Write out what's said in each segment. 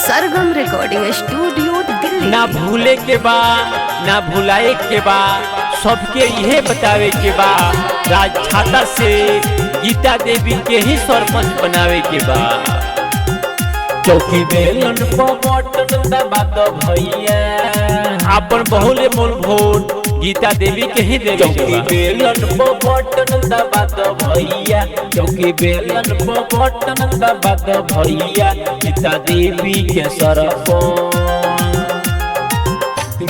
सरगम recording studio Delhi. ना भूले के बा ना भुलाए के बा, सबके यह बतावे के बा, राज छाता से गीता देवी के ही सरपंच बनावे के बा। चौकी बेलन बटन दबा दो भैया, अपन बहुले मोल वोट गीता देवी के ही देवे के बा। बेलन बटन दबा दो भैया, चौकी बेलन बटन दबा दो भैया, गीता देवी के सरपंच,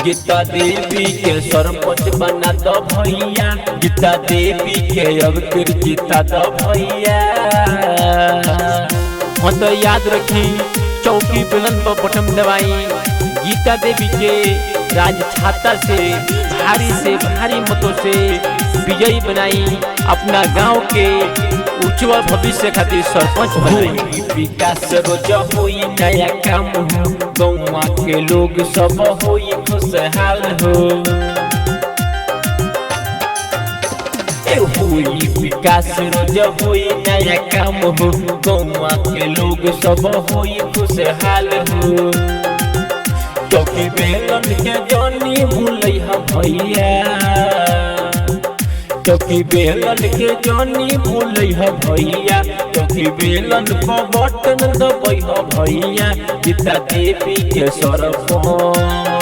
गीता देवी के सरपंच बना दो भैया, गीता देवी के अब फिर जीता दो भैया। हाँ तो याद रखी, चौकी बेलन पर बटन दबाई, गीता देवी के राज छाता से भारी मतों से विजयी बनाई, अपना गांव के उज्जवल भविष्य खातिर सरपंच बनाई। विकास रोज होई नया काम हो, गौवा के लोग सब होई खुशहाल हो। विकास रोज होई नया काम हो, गौवा के लोग सब होई खुशहाल हो। चौकी बेलन के जानी भूलै भैया, चौकी बेलन के जानी भूलै भैया, चौकी बेलन पर बटन दबै भैया, गीता देवी के सरपंच,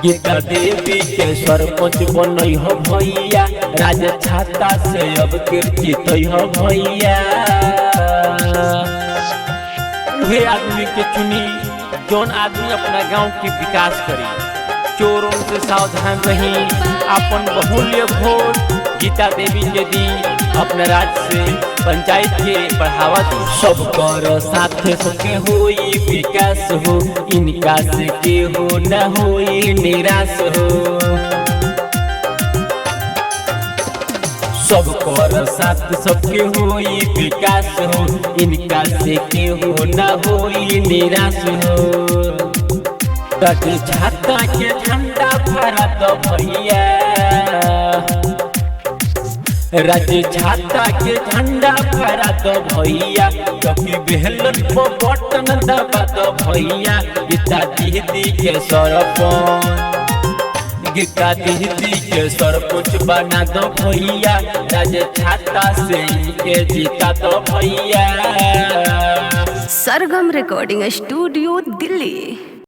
गीता देवी के सरपंच बनै भैया, राज छाता से अब फिर जीतै भैया। वही आदमी के चुनी जौन आदमी अपना गांव के विकास करी, चोरों से सावधान रही, अपन बहुल्य वोट गीता देवी के दी, अपने राज्य से पंचायत के बढ़ावा दी। सब कर साथ सबके होई विकास हो, इनका से के हो न होई निराश हो। सब कर साथ सबके होई विकास हो, इनका से के हो न होई निराश हो। राज छाता के झंडा फहरा दो भैया, राज छाता के झंडा फहरा दो भैया, चौकी बेलन पर बटन दबा दो भैया, गीता दीदी के सरपंच, गीता दीदी के सरपंच बना दो भैया, राज छाता से इनके जीता दो भैया। सरगम रिकॉर्डिंग स्टूडियो दिल्ली।